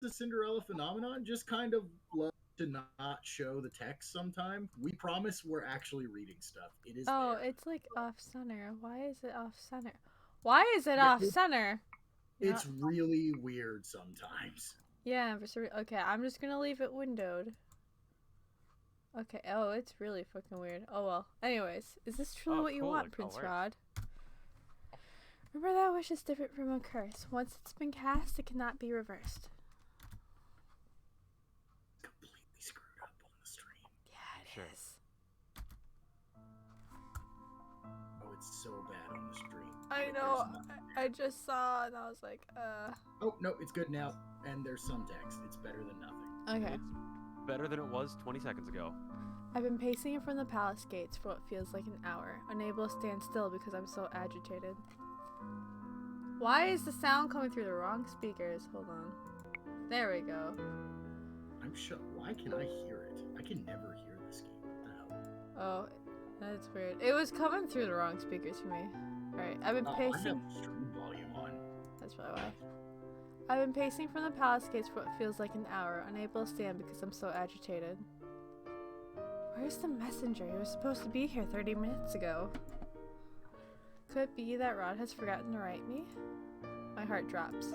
the Cinderella phenomenon just kind of love to not show the text sometime. We promise we're actually reading stuff. It is Oh, there. it's like off center. Why is it off center? Why is it Yeah, off center? it's Not. really weird sometimes. Yeah, okay, I'm just gonna leave it windowed. Okay, oh, it's really fucking weird. Oh well. Anyways, is this truly Oh, what you cool. want, It all Prince works. Rod? Remember that wish is different from a curse. Once it's been cast, it cannot be reversed. Completely screwed up on the stream. Yeah, it Sure. is. Oh, it's so bad on the stream. I But know. there's nothing I there. just saw and I was like, Oh no, it's good now. And there's some text. It's better than nothing. Okay. It's better than it was 20 seconds ago. I've been pacing in front of the palace gates for what feels like an hour, unable to stand still because I'm so agitated. Why is the sound coming through the wrong speakers? Hold on. There we go. I'm sure. Why can I hear it? I can never hear this game. What the hell? Oh, that's weird. It was coming through the wrong speakers for me. Alright, I've been I pacing. have stream volume on. That's probably why. I've been pacing from the palace gates for what feels like an hour, unable to stand because I'm so agitated. Where's the messenger? He was supposed to be here 30 minutes ago. Could it be that Rod has forgotten to write me? My heart drops.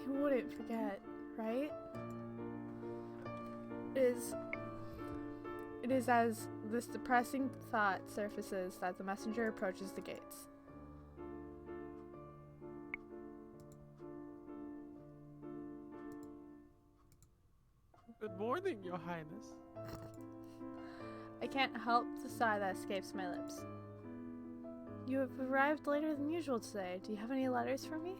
He wouldn't forget, right? It is as this depressing thought surfaces that the messenger approaches the gates. Good morning, Your Highness. I can't help the sigh that escapes my lips. You have arrived later than usual today. Do you have any letters for me?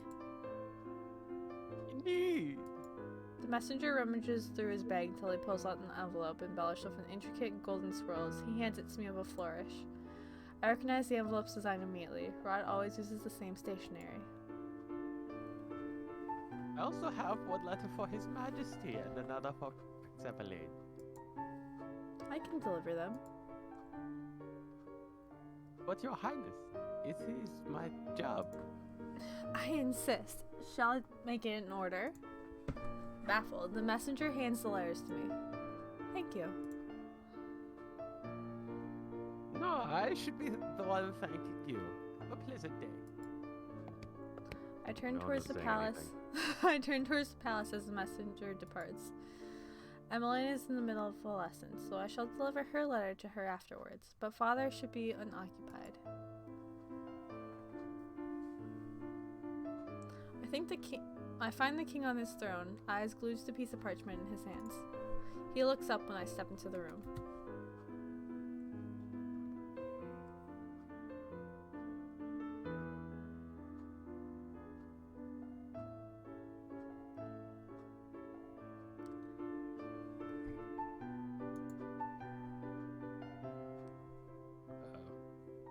Indeed. The messenger rummages through his bag until he pulls out an envelope embellished with an intricate golden swirls. He hands it to me with a flourish. I recognize the envelope's design immediately. Rod always uses the same stationery. I also have one letter for His Majesty and another for Prince Evelyn. I can deliver them. But Your Highness, it is my job. I insist. Shall I make it in order? Baffled, the messenger hands the letters to me. Thank you. No, I should be the one thanking you. Have a pleasant day. I turn No one towards was the saying palace. anything. I turn towards the palace as the messenger departs. Emmeline is in the middle of a lesson, so I shall deliver her letter to her afterwards, but father should be unoccupied. I find the king on his throne, eyes glued to a piece of parchment in his hands. He looks up when I step into the room.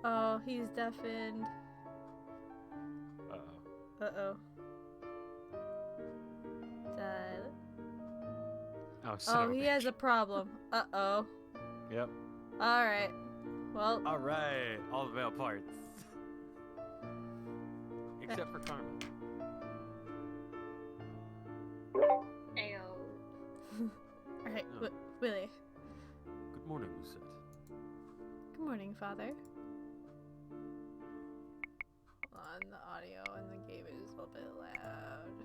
Oh, he's deafened. Uh-oh. Uh-oh. Dad. Oh, son Oh, of a he bitch. has a problem. Uh-oh. Yep. Alright. Well, Alright, all the male parts. Except for Carmen. Ayo. alright, Oh. Willie. Good morning, Lucette. Good morning, Father. Hold on, the audio in the game is a little bit loud.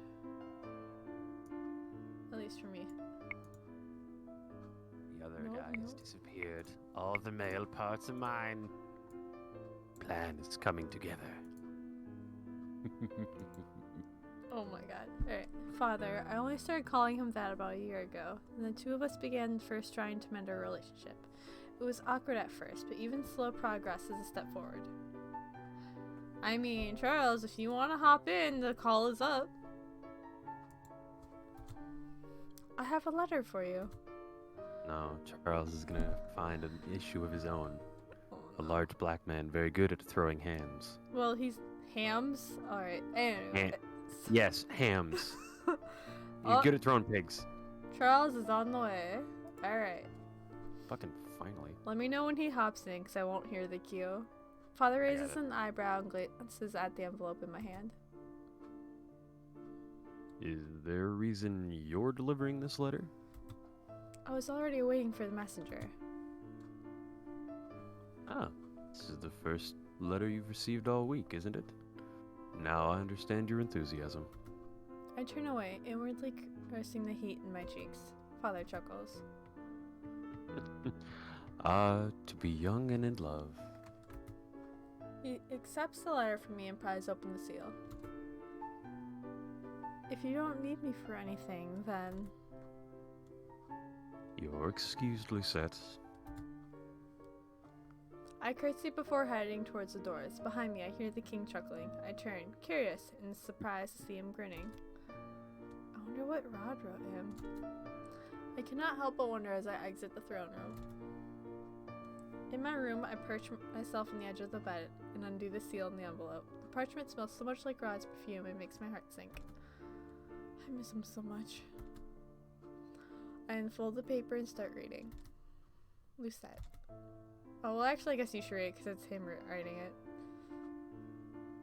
At least for me. The other No, guy has no. disappeared. All the male parts are mine. Plan is coming together. Oh my god. Alright. Father, I only started calling him that about a year ago, and the two of us began first trying to mend our relationship. It was awkward at first, but even slow progress is a step forward. I mean, Charles, if you want to hop in, the call is up. I have a letter for you. No, Charles is gonna find an issue of his own. Oh, A no. large black man, very good at throwing hams. Well, he's hams. Alright, anyway. Yes, hams. He's Oh. good at throwing pigs. Charles is on the way. Alright. Fucking finally. Let me know when he hops in, because I won't hear the cue. Father I got raises it. an eyebrow and glances at the envelope in my hand. Is there a reason you're delivering this letter? I was already waiting for the messenger. Ah, this is the first letter you've received all week, isn't it? Now I understand your enthusiasm. I turn away, inwardly cursing the heat in my cheeks. Father chuckles. To be young and in love. He accepts the letter from me and pries open the seal. If you don't need me for anything, then... You're excused, Lucette. I curtsy before heading towards the doors. Behind me, I hear the king chuckling. I turn, curious and surprised to see him grinning. I wonder what Rod wrote him. I cannot help but wonder as I exit the throne room. In my room, I perch myself on the edge of the bed and undo the seal in the envelope. The parchment smells so much like Rod's perfume it makes my heart sink. I miss him so much. I unfold the paper and start reading. Lucette. Oh, well, actually, I guess you should read it because it's him writing it.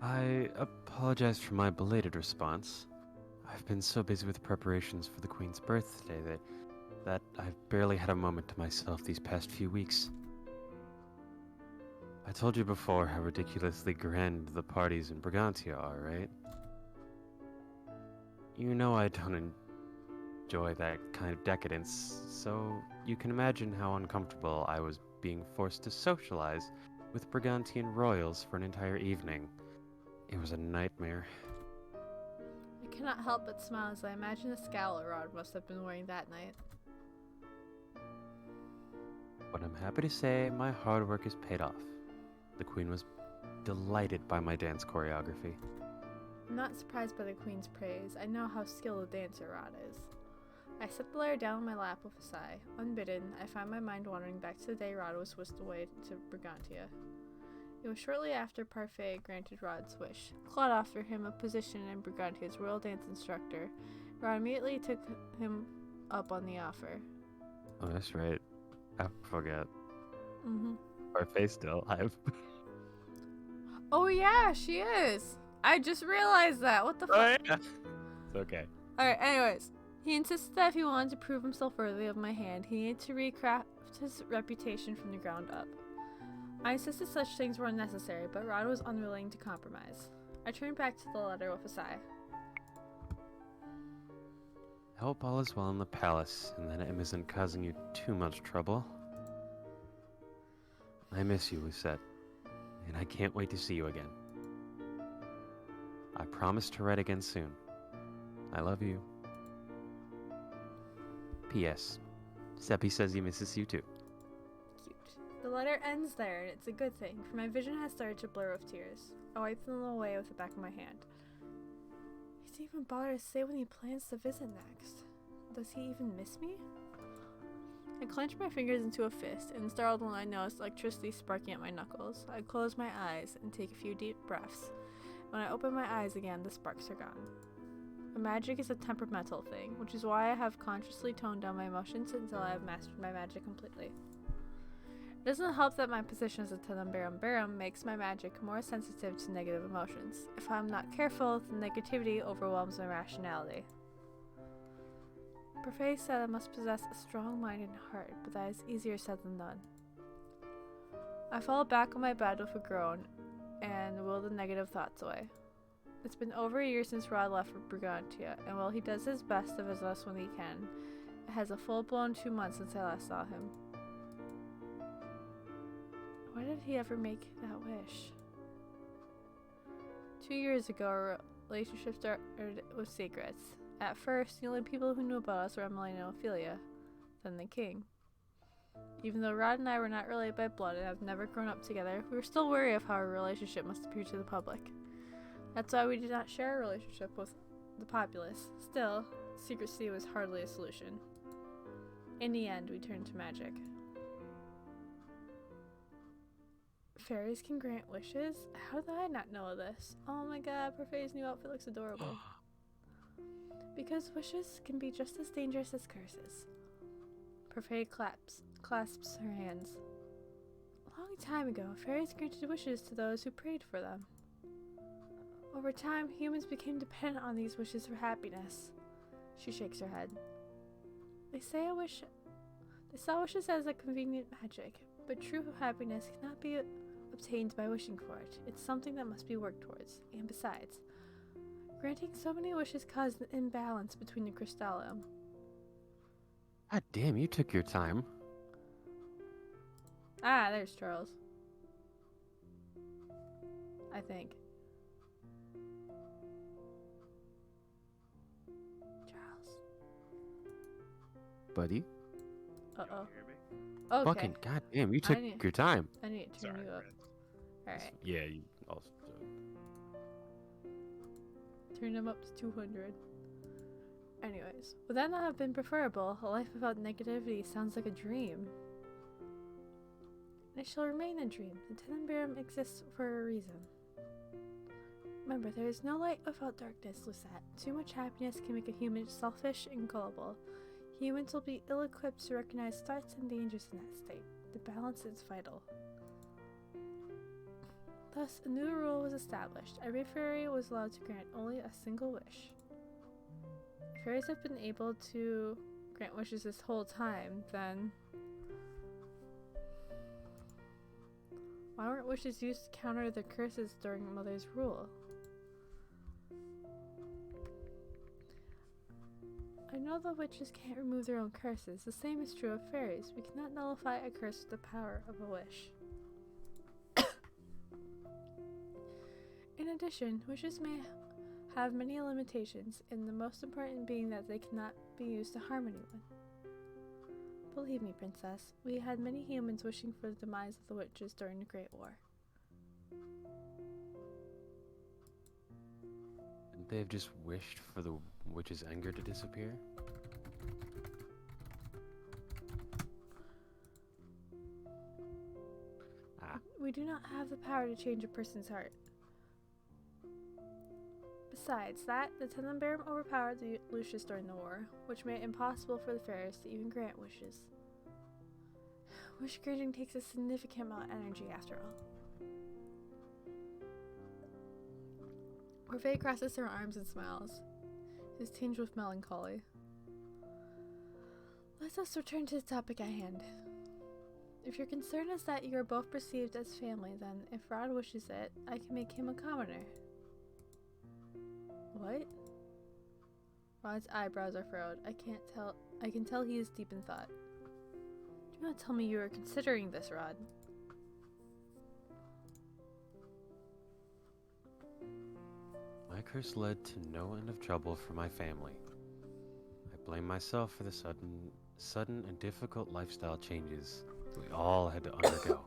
I apologize for my belated response. I've been so busy with preparations for the Queen's birthday that I've barely had a moment to myself these past few weeks. I told you before how ridiculously grand the parties in Brigantia are, right? You know I don't enjoy that kind of decadence, so you can imagine how uncomfortable I was being forced to socialize with Brigantian royals for an entire evening. It was a nightmare. I cannot help but smile as I imagine the scowl Rod must have been wearing that night. But I'm happy to say my hard work is paid off. The Queen was delighted by my dance choreography. I'm not surprised by the Queen's praise. I know how skilled a dancer Rod is. I set the letter down on my lap with a sigh. Unbidden, I find my mind wandering back to the day Rod was whisked away to Brigantia. It was shortly after Parfait granted Rod's wish. Claude offered him a position in Brigantia's royal dance instructor. Rod immediately took him up on the offer. Oh, that's right. I forget. Mm-hmm. Parfait still alive. Oh yeah, she is! I just realized that. What the fuck? Oh, yeah. It's okay. Alright, anyways. He insisted that if he wanted to prove himself worthy of my hand, he needed to recraft his reputation from the ground up. I insisted such things were unnecessary, but Rod was unwilling to compromise. I turned back to the letter with a sigh. I hope all is well in the palace and that Em isn't causing you too much trouble. I miss you, Lucette, and I can't wait to see you again. I promise to write again soon. I love you. P.S. Seppi says he misses you too. Cute. The letter ends there, and it's a good thing, for my vision has started to blur with tears. I wipe them away with the back of my hand. He didn't even bother to say when he plans to visit next. Does he even miss me? I clench my fingers into a fist, and startled when I notice electricity sparking at my knuckles. I close my eyes and take a few deep breaths. When I open my eyes again, the sparks are gone. Magic is a temperamental thing, which is why I have consciously toned down my emotions until I have mastered my magic completely. It doesn't help that my position as a Tenumberum makes my magic more sensitive to negative emotions. If I'm not careful, the negativity overwhelms my rationality. Parfait said I must possess a strong mind and heart, but that is easier said than done. I fall back on my bed with a groan and will the negative thoughts away. It's been over a year since Rod left for Brigantia, and while he does his best to visit us when he can, it has a full-blown 2 months since I last saw him. Why did he ever make that wish? 2 years ago, our relationship started with secrets. At first, the only people who knew about us were Emily and Ophelia, then the king. Even though Rod and I were not related by blood and have never grown up together, we were still wary of how our relationship must appear to the public. That's why we did not share our relationship with the populace. Still, secrecy was hardly a solution. In the end, we turned to magic. Fairies can grant wishes? How did I not know this? Oh my god, Parfait's new outfit looks adorable. Because wishes can be just as dangerous as curses. Parfait clasps her hands. A long time ago, fairies granted wishes to those who prayed for them. Over time, humans became dependent on these wishes for happiness. She shakes her head. They saw wishes as a convenient magic, but true happiness cannot be obtained by wishing for it. It's something that must be worked towards. And besides, granting so many wishes caused an imbalance between the Crystallo. God damn, you took your time. Ah, there's Charles. I think. Charles. Buddy. Uh-oh. Hear me? Okay. Fucking goddamn, you took need- your time. I need to turn Sorry, you up. Brent. Alright. Yeah, you also. Turn them up to 200. Anyways, would that not have been preferable? A life without negativity sounds like a dream. And it shall remain a dream. The Tenenbaum exists for a reason. Remember, there is no light without darkness, Lucette. Too much happiness can make a human selfish and gullible. Humans will be ill-equipped to recognize threats and dangers in that state. The balance is vital. Thus, a new rule was established. Every fairy was allowed to grant only a single wish. If fairies have been able to grant wishes this whole time, then why weren't wishes used to counter the curses during Mother's rule? I know the witches can't remove their own curses. The same is true of fairies. We cannot nullify a curse with the power of a wish. In addition, wishes may have many limitations, and the most important being that they cannot be used to harm anyone. Believe me, Princess, we had many humans wishing for the demise of the witches during the Great War. Couldn't they have just wished for the witch's anger to disappear? We do not have the power to change a person's heart. Besides that, the Tenenbaum overpowered the Lucius during the war, which made it impossible for the fairies to even grant wishes. Wish granting takes a significant amount of energy after all. Orphe crosses her arms and smiles. It is tinged with melancholy. Let us return to the topic at hand. If your concern is that you are both perceived as family, then if Rod wishes it, I can make him a commoner. What? Rod's eyebrows are furrowed. I can tell he is deep in thought. Do not tell me you are considering this, Rod. My curse led to no end of trouble for my family. I blame myself for the sudden and difficult lifestyle changes that we all had to undergo.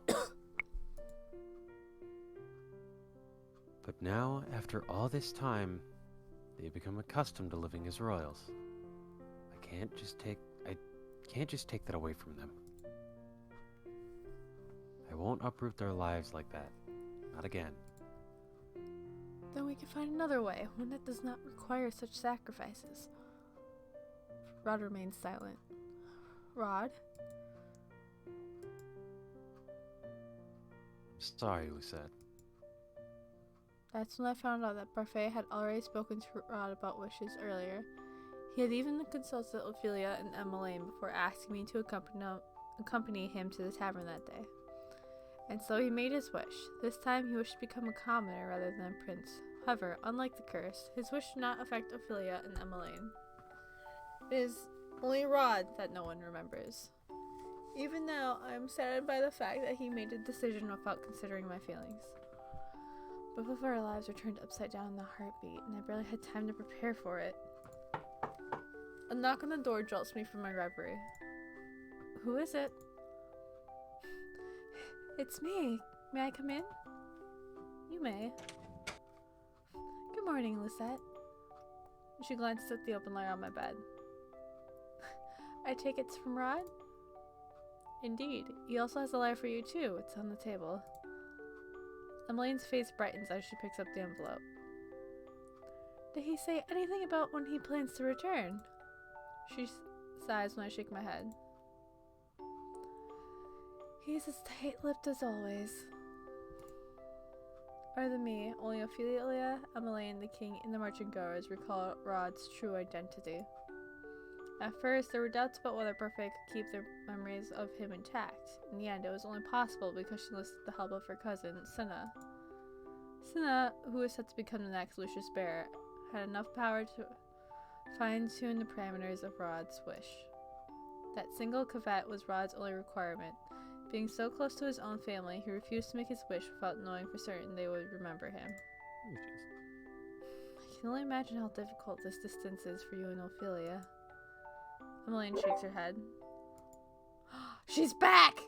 But now, after all this time, they have become accustomed to living as royals. I can't just take that away from them. I won't uproot their lives like that. Not again. Then we can find another way, one that does not require such sacrifices. Rod remains silent. Rod? Sorry, Lucette. That's when I found out that Parfait had already spoken to Rod about wishes earlier. He had even consulted Ophelia and Emmeline before asking me to accompany him to the tavern that day. And so he made his wish. This time he wished to become a commoner rather than a prince. However, unlike the curse, his wish did not affect Ophelia and Emmeline. It is only Rod that no one remembers. Even now, I am saddened by the fact that he made a decision without considering my feelings. Both of our lives were turned upside down in a heartbeat, and I barely had time to prepare for it. A knock on the door jolts me from my reverie. Who is it? It's me. May I come in? You may. Good morning, Lisette. She glances at the open letter on my bed. I take it's from Rod? Indeed. He also has a letter for you, too. It's on the table. Emmeline's face brightens as she picks up the envelope. Did he say anything about when he plans to return? She sighs when I shake my head. He's as tight-lipped as always. Other than me, only Ophelia, Emmeline, the king, and the merchant goers recall Rod's true identity. At first, there were doubts about whether Buffet could keep their memories of him intact. In the end, it was only possible because she enlisted the help of her cousin, Cinna. Cinna, who was set to become the next Lucius Bear, had enough power to fine-tune the parameters of Rod's wish. That single caveat was Rod's only requirement. Being so close to his own family, he refused to make his wish without knowing for certain they would remember him. Oh, jeez. I can only imagine how difficult this distance is for you and Ophelia. Emmeline shakes her head. She's back!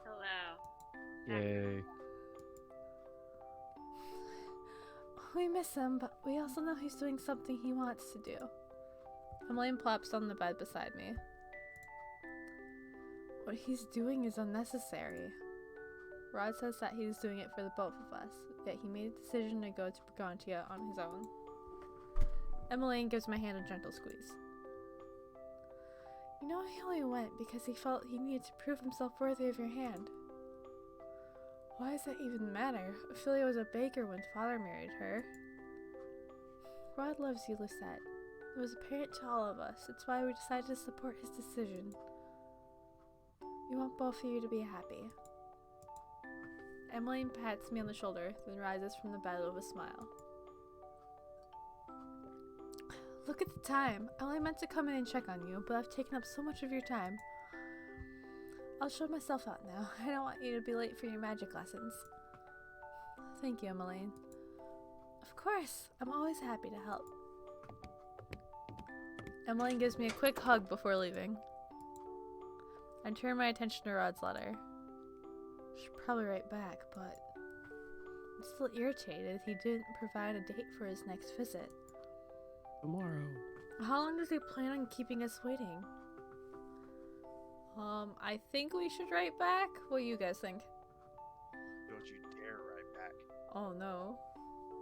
Hello. Yay. We miss him, but we also know he's doing something he wants to do. Emmeline plops on the bed beside me. What he's doing is unnecessary. Rod says that he's doing it for the both of us, yet he made a decision to go to Brigantia on his own. Emmeline gives my hand a gentle squeeze. You know, he only went because he felt he needed to prove himself worthy of your hand. Why does that even matter? Ophelia was a baker when father married her. Rod loves you, Lucette. It was apparent to all of us. It's why we decided to support his decision. We want both of you to be happy. Emmeline pats me on the shoulder, then rises from the bed with a smile. Look at the time. I only meant to come in and check on you, but I've taken up so much of your time. I'll show myself out now. I don't want you to be late for your magic lessons. Thank you, Emmeline. Of course. I'm always happy to help. Emmeline gives me a quick hug before leaving. I turn my attention to Rod's letter. I should probably write back, but I'm still irritated he didn't provide a date for his next visit. Tomorrow. How long does he plan on keeping us waiting? I think we should write back. What do you guys think? Don't you dare write back. Oh no.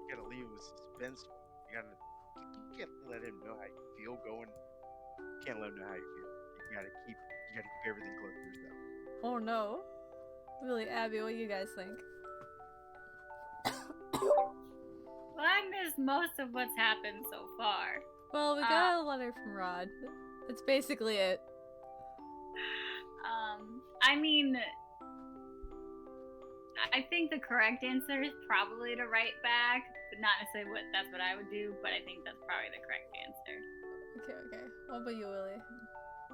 You gotta leave him suspenseful. You can't let him know how you feel going. You can't let him know how you feel. You gotta keep everything close to yourself. Oh no. Really, Abby, what do you guys think? Well, I missed most of what's happened so far. Well, we got a letter from Rod. That's basically it. I mean, I think the correct answer is probably to write back, but not necessarily that's what I would do, but I think that's probably the correct answer. Okay. What about you, Willie?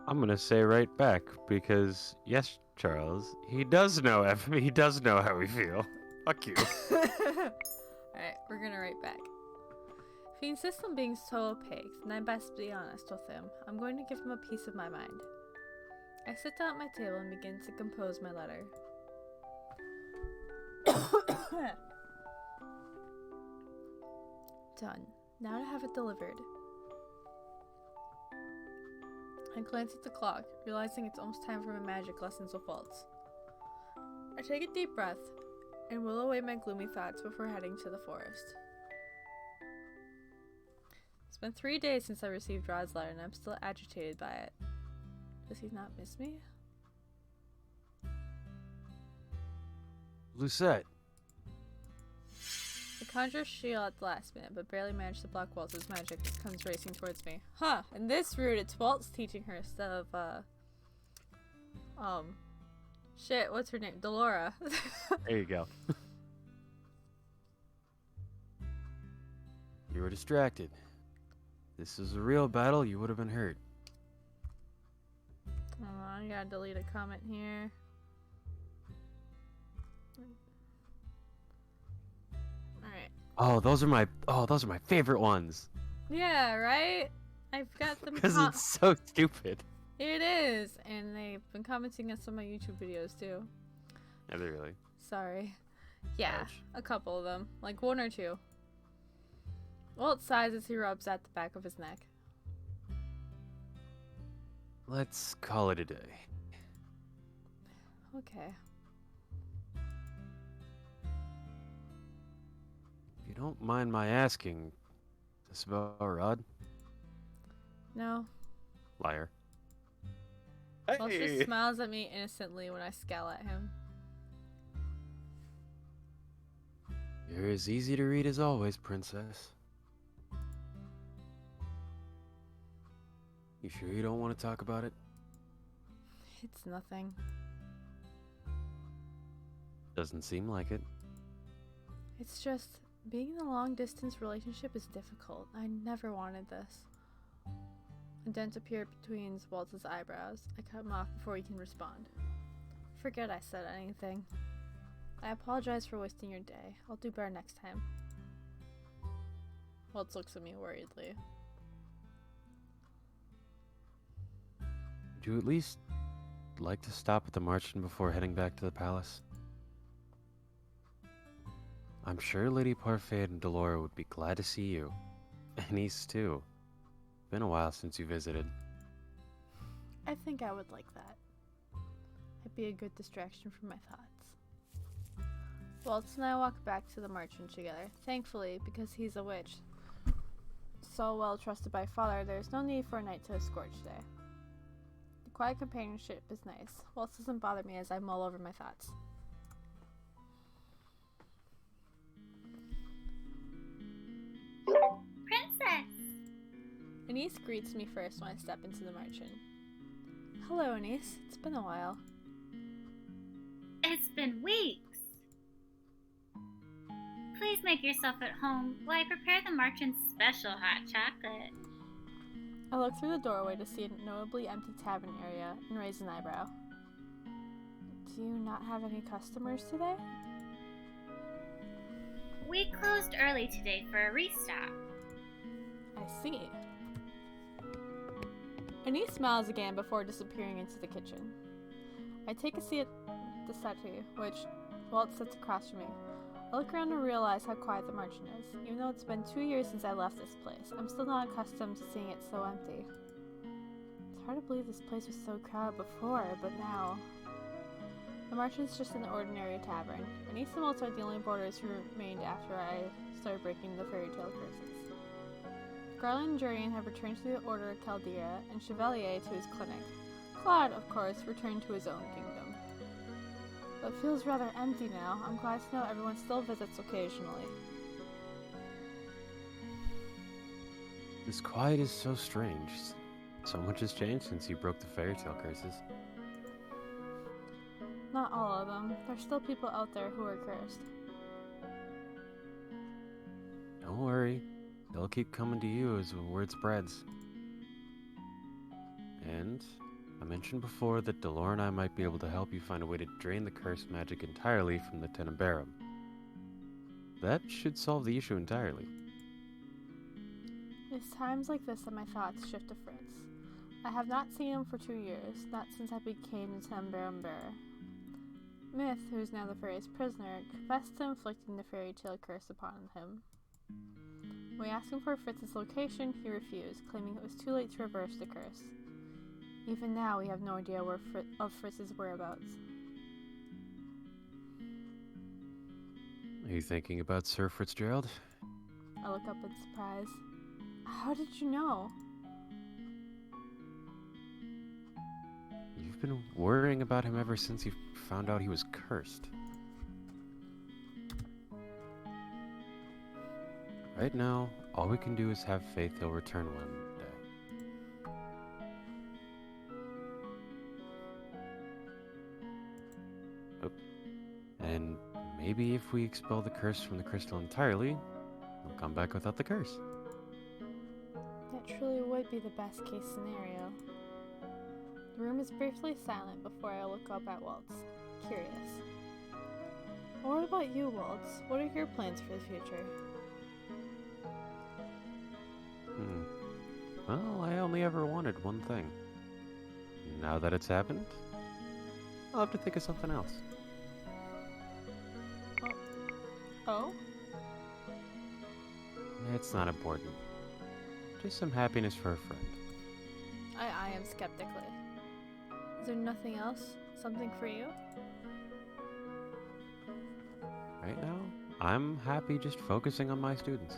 I'm gonna say right back because yes, Charles, he does know he does know how we feel. Fuck you. Alright, we're gonna write back. If he insists on being so opaque, then I best be honest with him. I'm going to give him a piece of my mind. I sit down at my table and begin to compose my letter. Done. Now to have it delivered. I glance at the clock, realizing it's almost time for my magic lessons with Waltz. I take a deep breath and will away my gloomy thoughts before heading to the forest. It's been 3 days since I received Rod's letter and I'm still agitated by it. Does he not miss me? Lucette. I conjure shield at the last minute, but barely manage to block Waltz's magic as it comes racing towards me. Huh, in this route it's Waltz teaching her instead of, shit, what's her name? Delora. There you go. You were distracted. This is a real battle, you would have been hurt. I gotta delete a comment here. Alright. Oh, those are my favorite ones. Yeah, right? I've got them Because it's so stupid. It is, and they've been commenting on some of my YouTube videos too. Are they really? Sorry. Yeah, Ouch. a couple of them. Like 1 or 2. Walt sighs as he rubs at the back of his neck. Let's call it a day. Okay. If you don't mind my asking, this about Rod? No. Liar. Walt just smiles at me innocently when I scowl at him. You're as easy to read as always, Princess. You sure you don't want to talk about it? It's nothing. Doesn't seem like it. It's just, being in a long-distance relationship is difficult. I never wanted this. A dent appeared between Waltz's eyebrows. I cut him off before he can respond. Forget I said anything. I apologize for wasting your day. I'll do better next time. Waltz looks at me worriedly. Would you at least like to stop at the Martian before heading back to the palace? I'm sure Lady Parfait and Delora would be glad to see you. Anise, too. Been a while since you visited. I think I would like that. It'd be a good distraction from my thoughts. Waltz and I walk back to the merchant together. Thankfully, because he's a witch, so well trusted by Father, there's no need for a knight to escort today. The quiet companionship is nice. Waltz doesn't bother me as I mull over my thoughts. Princess! Anise greets me first when I step into the merchant. Hello, Anise. It's been a while. It's been weeks. Please make yourself at home while I prepare the merchant's special hot chocolate. I look through the doorway to see a notably empty tavern area and raise an eyebrow. Do you not have any customers today? We closed early today for a restock. I see. Anise smiles again before disappearing into the kitchen. I take a seat at the settee, which Walt sits across from me. I look around and realize how quiet the merchant is. Even though it's been 2 years since I left this place, I'm still not accustomed to seeing it so empty. It's hard to believe this place was so crowded before, but now... The merchant's just an ordinary tavern. Anise and Walt are the only boarders who remained after I started breaking the fairy tale curses. Garland and Jurian have returned to the Order of Chaldea, and Chevalier to his clinic. Claude, of course, returned to his own kingdom. But it feels rather empty now. I'm glad to know everyone still visits occasionally. This quiet is so strange. So much has changed since you broke the fairy tale curses. Not all of them. There's still people out there who are cursed. Don't worry. They'll keep coming to you as the word spreads. And I mentioned before that Delora and I might be able to help you find a way to drain the cursed magic entirely from the Tenebrarum. That should solve the issue entirely. It's times like this that my thoughts shift to Fritz. I have not seen him for 2 years, not since I became the Tenebrarum bearer. Myth, who is now the fairy's prisoner, confessed to inflicting the fairy tale curse upon him. When we asked him for Fritz's location, he refused, claiming it was too late to reverse the curse. Even now, we have no idea of Fritz's whereabouts. Are you thinking about Sir Fitzgerald? I look up in surprise. How did you know? You've been worrying about him ever since you found out he was cursed. Right now, all we can do is have faith he'll return one day. Oh. And maybe if we expel the curse from the crystal entirely, he'll come back without the curse. That truly would be the best case scenario. The room is briefly silent before I look up at Waltz, curious. What about you, Waltz? What are your plans for the future? Well, I only ever wanted one thing. Now that it's happened, I'll have to think of something else. Oh? It's not important. Just some happiness for a friend. I am skeptically. Is there nothing else? Something for you? Right now, I'm happy just focusing on my students.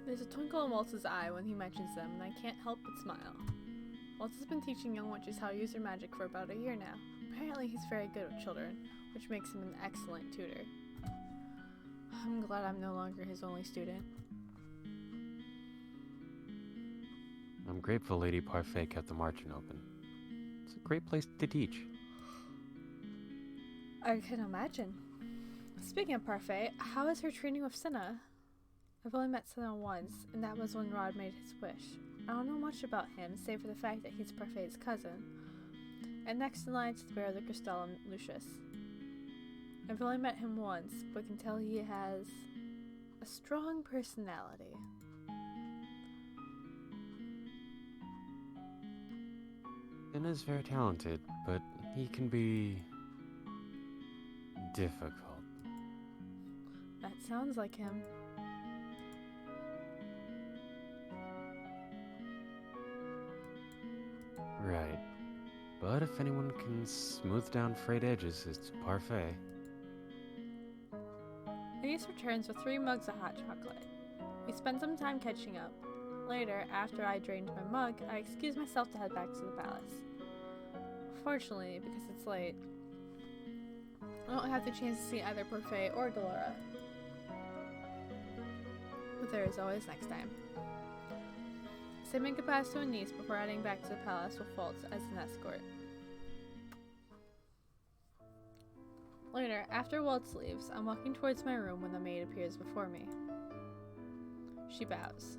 There's a twinkle in Waltz's eye when he mentions them, and I can't help but smile. Waltz has been teaching young witches how to use their magic for about a year now. Apparently he's very good with children, which makes him an excellent tutor. I'm glad I'm no longer his only student. I'm grateful Lady Parfait kept the margin open. It's a great place to teach. I can imagine. Speaking of Parfait, how is her training with Cinna? I've only met Cinna once, and that was when Rod made his wish. I don't know much about him, save for the fact that he's Parfait's cousin, and next in line to the Bear of the Crystal and Lucius. I've only met him once, but can tell he has a strong personality. Finn is very talented, but he can be difficult. That sounds like him. Right. But if anyone can smooth down frayed edges, it's Parfait. Ace returns with 3 mugs of hot chocolate. We spend some time catching up. Later, after I drained my mug, I excuse myself to head back to the palace. Fortunately, because it's late, I don't have the chance to see either Parfait or Delora. But there is always next time. Say my goodbyes to Anise before heading back to the palace with Waltz as an escort. Later, after Waltz leaves, I'm walking towards my room when the maid appears before me. She bows.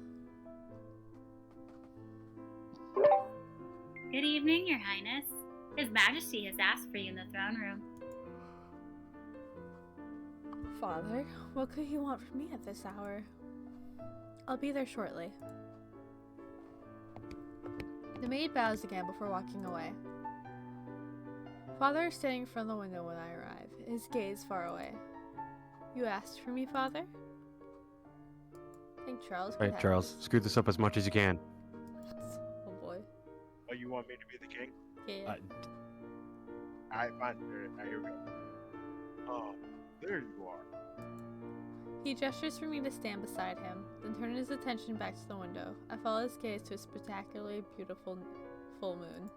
Good evening, Your Highness. His Majesty has asked for you in the throne room. Father, what could he want from me at this hour? I'll be there shortly. The maid bows again before walking away. Father is standing in front of the window when I arrive, his gaze far away. You asked for me, Father? I think Charles could Right, have Charles, this. screw this up as much as you can. Oh boy. Oh, you want me to be the king? Yeah. Alright, fine. Here we go. Oh, there you are. He gestures for me to stand beside him, then turns his attention back to the window. I follow his gaze to a spectacularly beautiful full moon.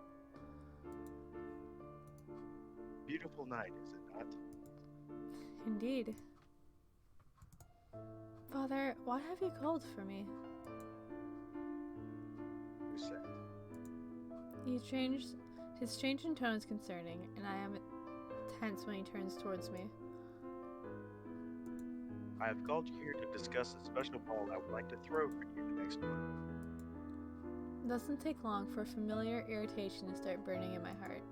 Beautiful night, is it not? Indeed. Father, why have you called for me? Who said? His change in tone is concerning, and I am tense when he turns towards me. I have called you here to discuss a special ball I would like to throw for you the next month. It doesn't take long for a familiar irritation to start burning in my heart.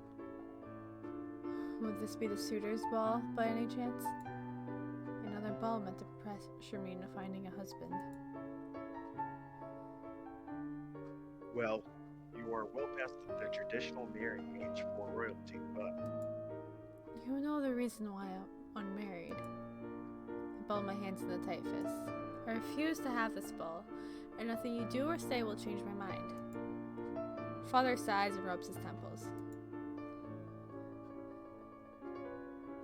Would this be the suitor's ball, by any chance? Another ball meant to pressure me into finding a husband. Well, you are well past the traditional marrying age for royalty, but You know the reason why I'm unmarried. I balled my hands in a tight fist. I refuse to have this ball, and nothing you do or say will change my mind. Father sighs and rubs his temples.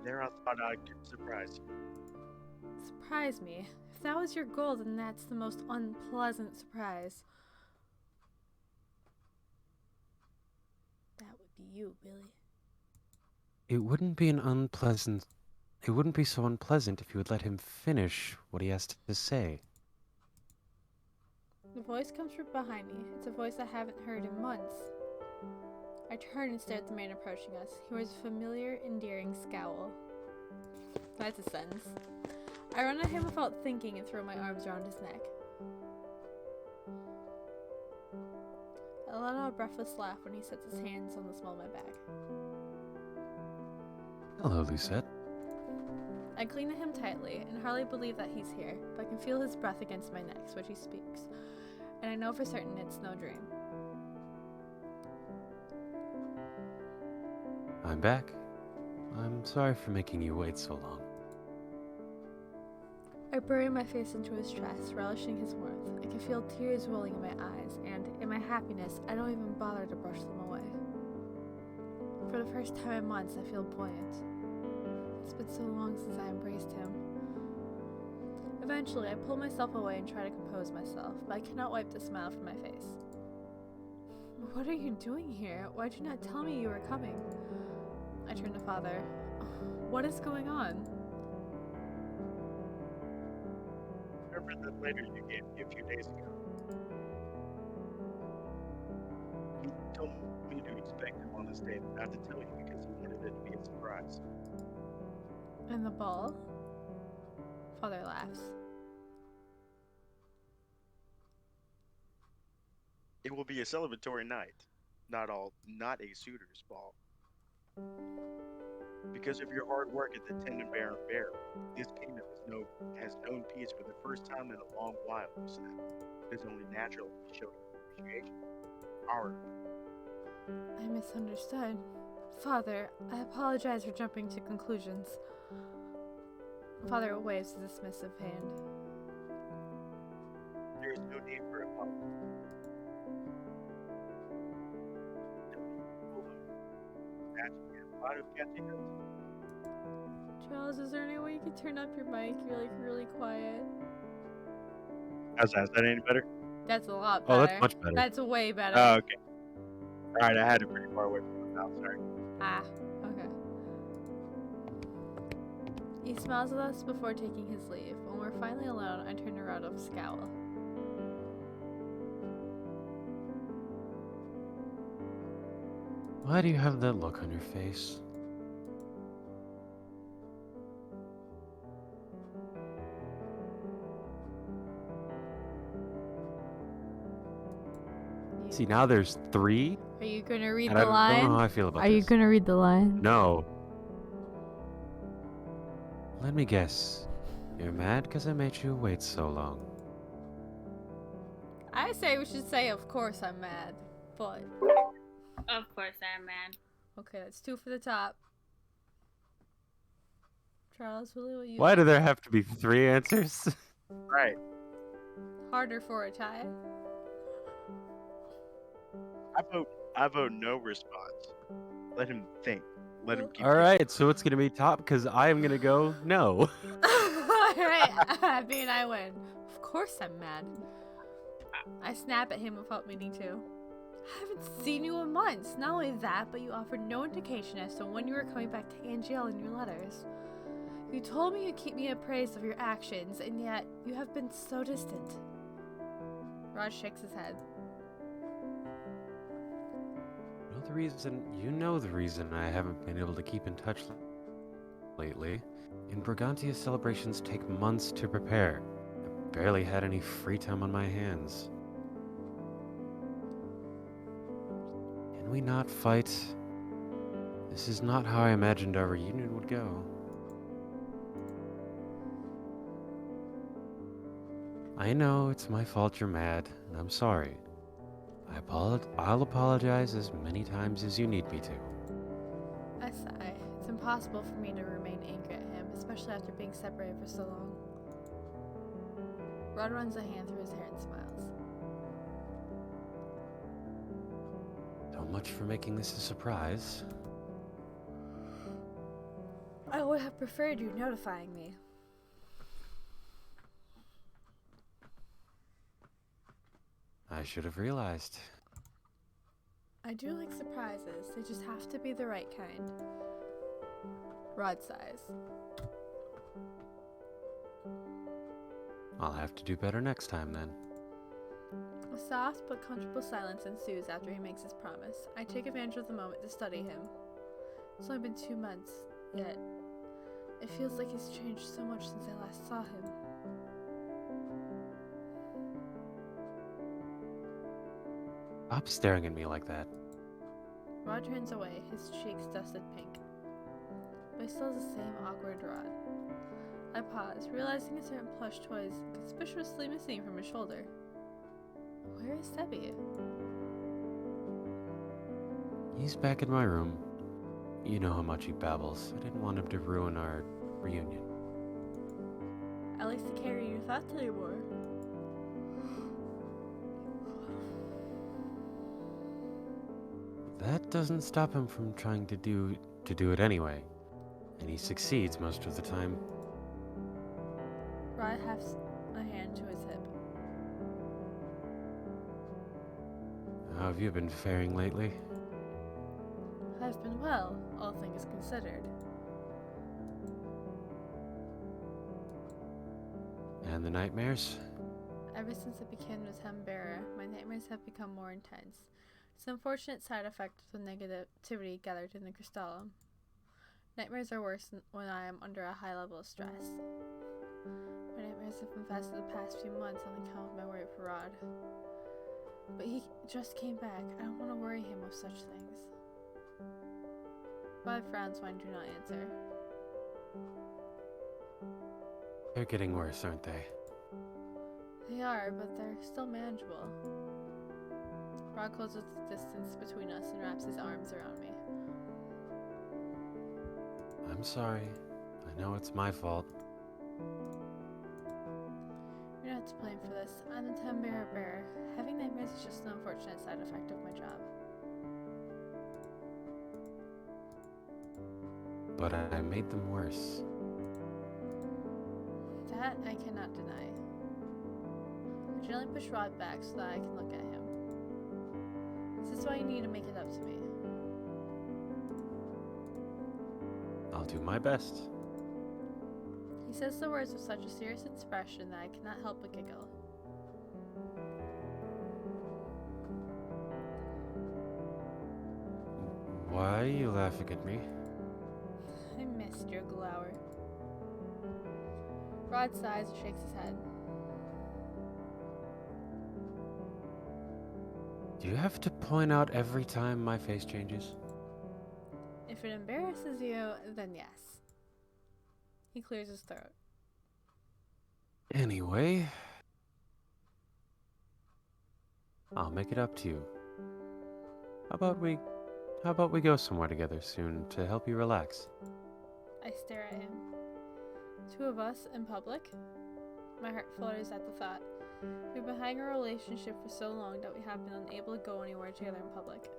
there I thought I could surprise you. Surprise me. If that was your goal, then that's the most unpleasant surprise. That would be you, Billy. It wouldn't be so unpleasant if you would let him finish what he has to say. The voice comes from behind me. It's a voice I haven't heard in months. I turn and stare at the man approaching us. He wears a familiar, endearing scowl. That's a sentence. I run at him without thinking and throw my arms around his neck. I let out a breathless laugh when he sets his hands on the small of my back. Hello, Lucette. I cling to him tightly and hardly believe that he's here, but I can feel his breath against my neck as he speaks, and I know for certain it's no dream. I'm back. I'm sorry for making you wait so long. I bury my face into his chest, relishing his warmth. I can feel tears welling in my eyes, and in my happiness, I don't even bother to brush them away. For the first time in months, I feel buoyant. It's been so long since I embraced him. Eventually, I pull myself away and try to compose myself, but I cannot wipe the smile from my face. What are you doing here? Why'd you not tell me you were coming? I turn to Father. What is going on? remember the letter you gave me a few days ago? He told me to expect him on this day, but not to tell you because he wanted it to be a surprise. And the ball? Father laughs. It will be a celebratory night, not a suitor's ball. Because of your hard work at the Tendon Bear and Bear, this kingdom has known peace for the first time in a long while, he said. It is only natural to show your appreciation. Our I misunderstood. Father, I apologize for jumping to conclusions. Father waves a dismissive hand. there is no need for apology. Catching a lot of catching up. Charles, is there any way you could turn up your mic? You're like really quiet. How's that? Is that any better? That's a lot Oh, better. that's much better. That's way better. Oh, okay. Alright, I had it pretty far away from my mouth, sorry. Ah, okay. He smiles at us before taking his leave. When we're finally alone, I turn around with a scowl. Why do you have that look on your face? See, now there's 3, Are you gonna read and the I don't know how line? I feel about Are you this. gonna read the line? No. Let me guess. You're mad because I made you wait so long. I say we should say, of course I'm mad. But, Of course I'm mad. okay, that's 2 for the top. Charles, Willie, will you? Why do there have to be 3 answers? Right. Harder for a tie. I vote no response. Let him think. Let him keep Alright, so it's gonna be top because I am gonna go no. Alright, I mean, I win. Of course I'm mad. I snap at him without meaning to. I haven't seen you in months. Not only that, but you offered no indication as to when you were coming back to Angel in your letters. You told me you'd keep me appraised of your actions, and yet you have been so distant. Raj shakes his head. You know the reason I haven't been able to keep in touch lately. In Brigantia, celebrations take months to prepare. I barely had any free time on my hands. Can we not fight? This is not how I imagined our reunion would go. I know it's my fault you're mad, and I'm sorry. I'll apologize as many times as you need me to. I sigh. It's impossible for me to remain angry at him, especially after being separated for so long. Rod runs a hand through his hair and smiles. So much for making this a surprise. I would have preferred you notifying me. I should have realized. I do like surprises. They just have to be the right kind. Rod sighs. I'll have to do better next time then. A soft but comfortable silence ensues after he makes his promise. I take advantage of the moment to study him. It's only been 2 months, yet it feels like he's changed so much since I last saw him. Stop staring at me like that. Rod turns away, his cheeks dusted pink. But he still has the same awkward Rod. I pause, realizing a certain plush toy is conspicuously missing from his shoulder. Where is Debbie? He's back in my room. You know how much he babbles. I didn't want him to ruin our reunion. At least to carry your thoughts anymore. That doesn't stop him from trying to do it anyway. And he succeeds most of the time. Rod hefts a hand to his hip. How have you been faring lately? I've been well, all things considered. And the nightmares? Ever since I became the Tem Bearer, my nightmares have become more intense. It's an unfortunate side effect of the negativity gathered in the crystallum. Nightmares are worse when I am under a high level of stress. My nightmares have been fast the past few months on account of my worry for Rod. But he just came back. I don't want to worry him with such things. Rod frowns when I do not answer. They're getting worse, aren't they? They are, but they're still manageable. Rod closes the distance between us and wraps his arms around me. I'm sorry. I know it's my fault. You're not to blame for this. I'm the Tem Bearer. Having nightmares is just an unfortunate side effect of my job. But I made them worse. That I cannot deny. I gently push Rod back so that I can look at him. This is why you need to make it up to me. I'll do my best. He says the words with such a serious expression that I cannot help but giggle. Why are you laughing at me? I missed your glower. Rod sighs and shakes his head. Do you have to point out every time my face changes? If it embarrasses you, then yes. He clears his throat. Anyway, I'll make it up to you. How about we go somewhere together soon to help you relax? I stare at him. Two of us in public? My heart flutters at the thought. We've been having a relationship for so long that we have been unable to go anywhere together in public.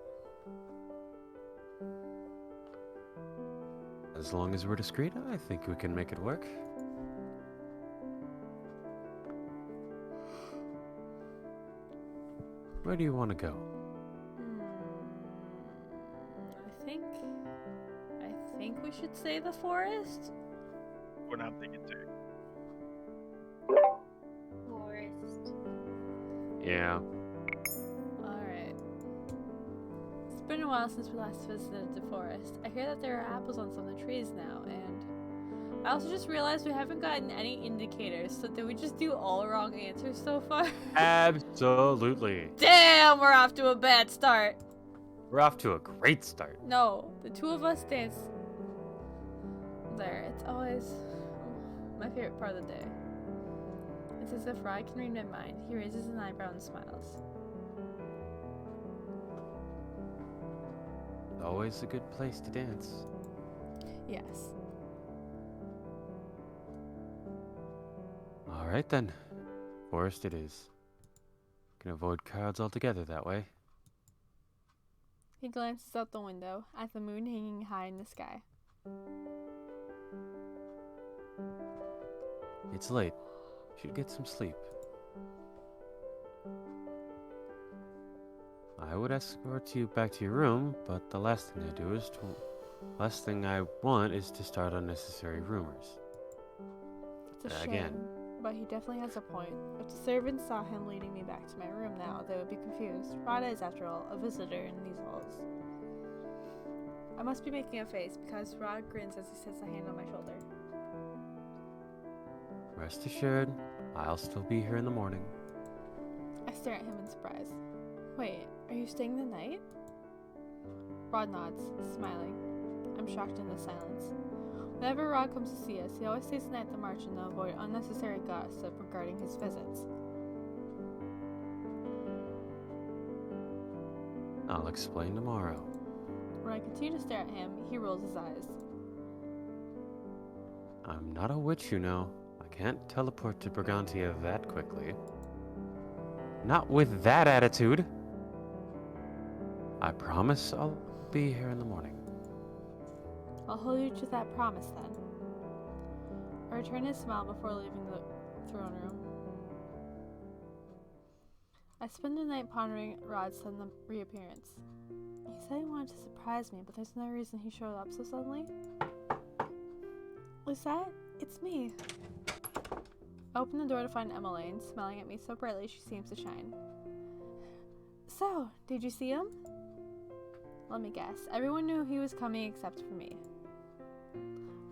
As long as we're discreet, I think we can make it work. Where do you want to go? I think we should say the forest. What I'm thinking too. Forest. Yeah. Alright. It's been a while since we last visited the forest. I hear that there are apples on some of the trees now, and I also just realized we haven't gotten any indicators, so did we just do all wrong answers so far? Absolutely. Damn, we're off to a bad start. We're off to a great start. No, the two of us dance there. It's always my favorite part of the day. It's as if Rod can read my mind. He raises an eyebrow and smiles. Always a good place to dance. Yes. All right then. Forest it is. Can avoid crowds altogether that way. He glances out the window at the moon hanging high in the sky. It's late. Should get some sleep. I would escort you back to your room, but the last thing I want is to start unnecessary rumors. It's a shame, Again. but he definitely has a point. If the servants saw him leading me back to my room now, they would be confused. Rada is, after all, a visitor in these halls. I must be making a face because Rod grins as he sets a hand on my shoulder. Rest assured, I'll still be here in the morning. I stare at him in surprise. Wait, are you staying the night? Rod nods, smiling. I'm shocked into silence. Whenever Rod comes to see us, he always stays the night at the Marchand to avoid unnecessary gossip regarding his visits. I'll explain tomorrow. When I continue to stare at him, he rolls his eyes. I'm not a witch, you know. I can't teleport to Brigantia that quickly. Not with that attitude. I promise I'll be here in the morning. I'll hold you to that promise then. I return his smile before leaving the throne room. I spend the night pondering Rod's sudden reappearance. He said he wanted to surprise me, but there's no reason he showed up so suddenly. Is that? It's me. I open the door to find Emmeline, smiling at me so brightly she seems to shine. So, did you see him? Let me guess. Everyone knew he was coming except for me.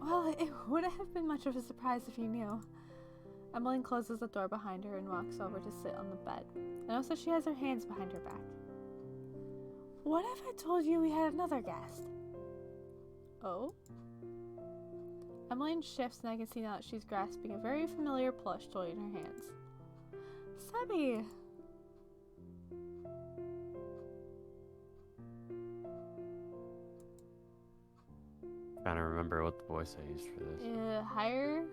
Well, it wouldn't have been much of a surprise if you knew. Emmeline closes the door behind her and walks over to sit on the bed. I notice that she has her hands behind her back. What if I told you we had another guest? Oh? Emmeline shifts and I can see now that she's grasping a very familiar plush toy in her hands. Sebby! Trying to remember what the voice I used for this. Higher?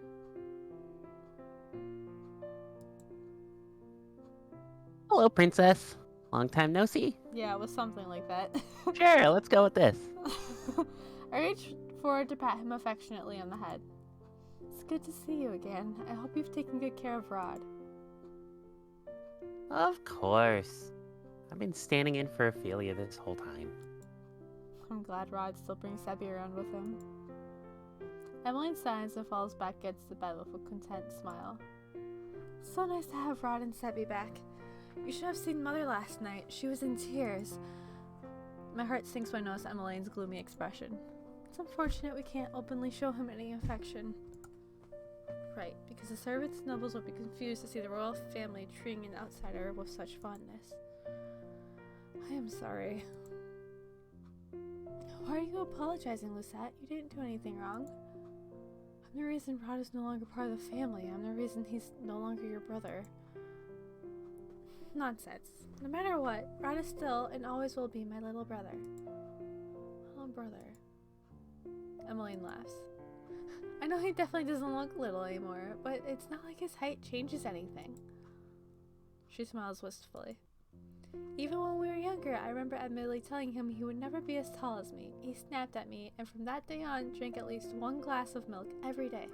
Hello, princess. Long time no see. Yeah, it was something like that. Sure, let's go with this. I reach forward to pat him affectionately on the head. It's good to see you again. I hope you've taken good care of Rod. Of course. I've been standing in for Ophelia this whole time. I'm glad Rod still brings Sebby around with him. Emmeline sighs and falls back against the bed with a content smile. So nice to have Rod and Sebby back. You should have seen Mother last night. She was in tears. My heart sinks when I notice Emmeline's gloomy expression. It's unfortunate we can't openly show him any affection. Right, because the servants and nobles would be confused to see the royal family treating an outsider with such fondness. I am sorry. Why are you apologizing, Lucette? You didn't do anything wrong. I'm the reason Rod is no longer part of the family. I'm the reason he's no longer your brother. Nonsense. No matter what, Rod is still and always will be my little brother. Little brother. Emmeline laughs. I know he definitely doesn't look little anymore, but it's not like his height changes anything. She smiles wistfully. Even when we were younger, I remember admittedly telling him he would never be as tall as me. He snapped at me, and from that day on, drank at least 1 glass of milk every day.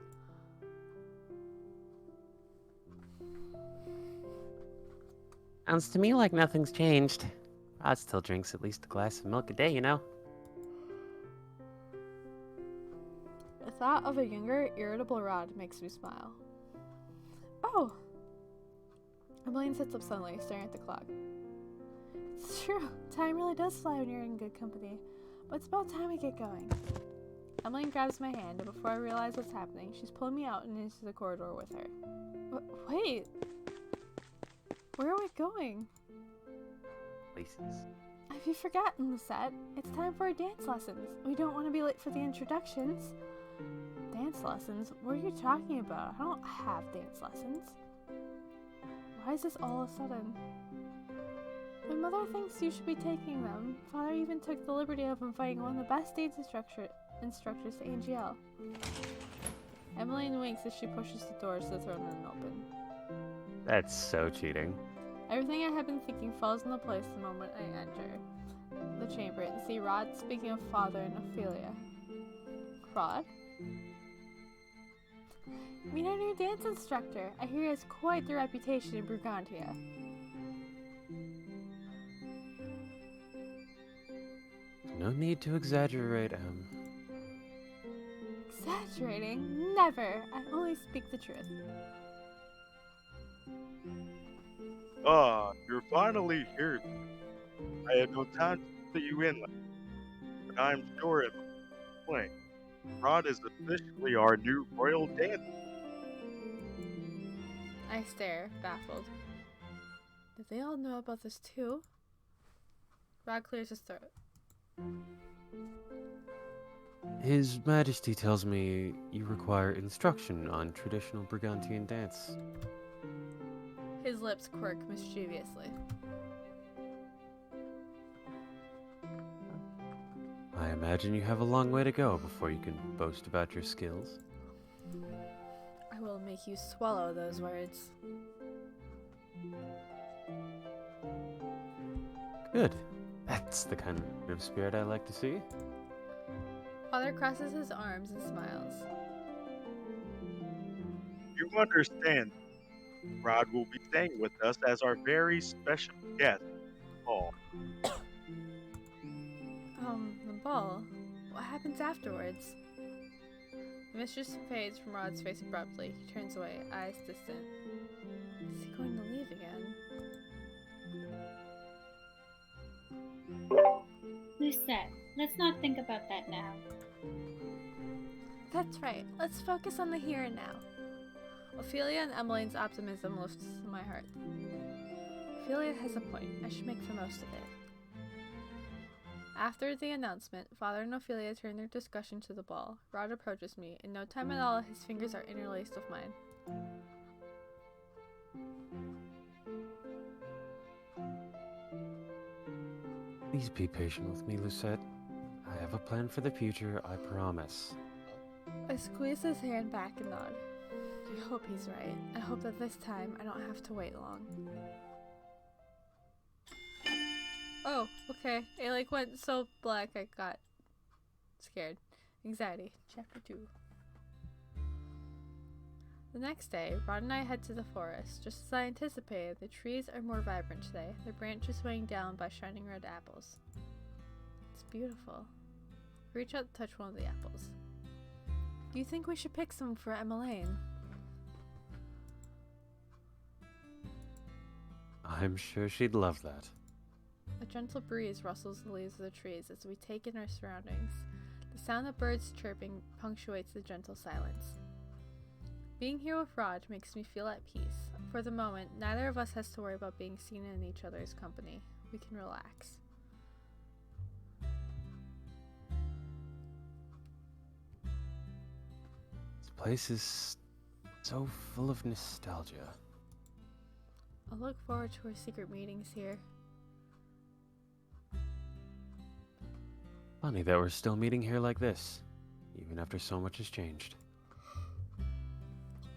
Sounds to me like nothing's changed. Rod still drinks at least a glass of milk a day, you know? The thought of a younger, irritable Rod makes me smile. Oh! Emmeline sits up suddenly, staring at the clock. It's true. Time really does fly when you're in good company. But it's about time we get going. Emmeline grabs my hand, and before I realize what's happening, she's pulling me out and into the corridor with her. Wait! Where are we going? Places. Have you forgotten, Lucette? It's time for our dance lessons. We don't want to be late for the introductions. Dance lessons? What are you talking about? I don't have dance lessons. Why is this all of a sudden? My mother thinks you should be taking them. Father even took the liberty of inviting one of the best dance instructors to AGL. Emmeline winks as she pushes the doors to the throne room open. That's so cheating. Everything I have been thinking falls into place the moment I enter the chamber and see Rod speaking of Father and Ophelia. Rod? Meet our new dance instructor. I hear he has quite the reputation in Brigantia. No need to exaggerate, Exaggerating? Never! I only speak the truth. You're finally here. I had no time to put you in, but I'm sure it's playing. Rod is officially our new royal dancer. I stare, baffled. Did they all know about this too? Rod clears his throat. His Majesty tells me you require instruction on traditional Brigantian dance. His lips quirk mischievously. I imagine you have a long way to go before you can boast about your skills. I will make you swallow those words. Good. That's the kind of spirit I like to see. Father crosses his arms and smiles. You understand, Rod will be staying with us as our very special guest. Oh, The ball? What happens afterwards? The mistress fades from Rod's face abruptly. He turns away, eyes distant. Is he going to leave again? Lucette, let's not think about that now. That's right. Let's focus on the here and now. Ophelia and Emmeline's optimism lifts my heart. Ophelia has a point. I should make the most of it. After the announcement, Father and Ophelia turn their discussion to the ball. Rod approaches me. In no time at all, his fingers are interlaced with mine. Please be patient with me, Lucette. I have a plan for the future, I promise. I squeeze his hand back and nod. I hope he's right. I hope that this time I don't have to wait long. Oh, okay. It went so black I got scared. Anxiety. Chapter 2. The next day, Rod and I head to the forest. Just as I anticipated, the trees are more vibrant today, their branches weighing down by shining red apples. It's beautiful. I reach out to touch one of the apples. Do you think we should pick some for Emmeline? I'm sure she'd love that. A gentle breeze rustles the leaves of the trees as we take in our surroundings. The sound of birds chirping punctuates the gentle silence. Being here with Rod makes me feel at peace. For the moment, neither of us has to worry about being seen in each other's company. We can relax. This place is so full of nostalgia. I look forward to our secret meetings here. Funny that we're still meeting here like this, even after so much has changed.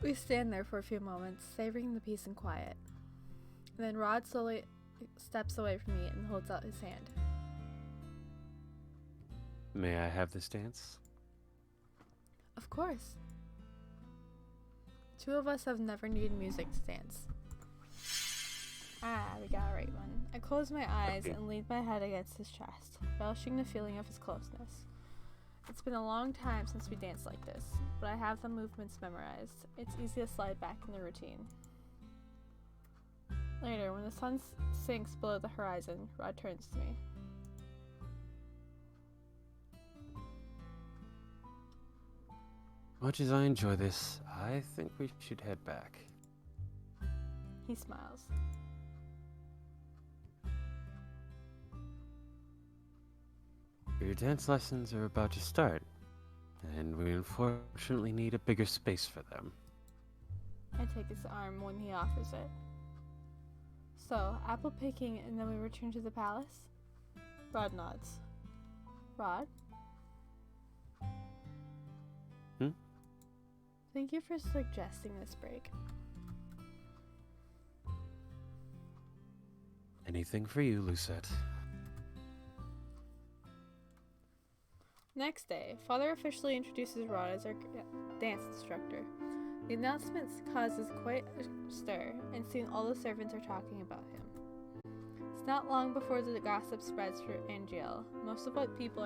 We stand there for a few moments, savoring the peace and quiet. And then Rod slowly steps away from me and holds out his hand. May I have this dance? Of course. Two of us have never needed music to dance. Ah, we got a right one. I close my eyes and lean my head against his chest, relishing the feeling of his closeness. It's been a long time since we danced like this, but I have the movements memorized. It's easy to slide back in the routine. Later, when the sun sinks below the horizon, Rod turns to me. Much as I enjoy this, I think we should head back. He smiles. Your dance lessons are about to start, and we unfortunately need a bigger space for them. I take his arm when he offers it. So, apple picking and then we return to the palace? Rod nods. Rod? Thank you for suggesting this break. Anything for you, Lucette. Next day, Father officially introduces Rod as our dance instructor. The announcement causes quite a stir, and soon all the servants are talking about him. It's not long before the gossip spreads for Angel. Most of what people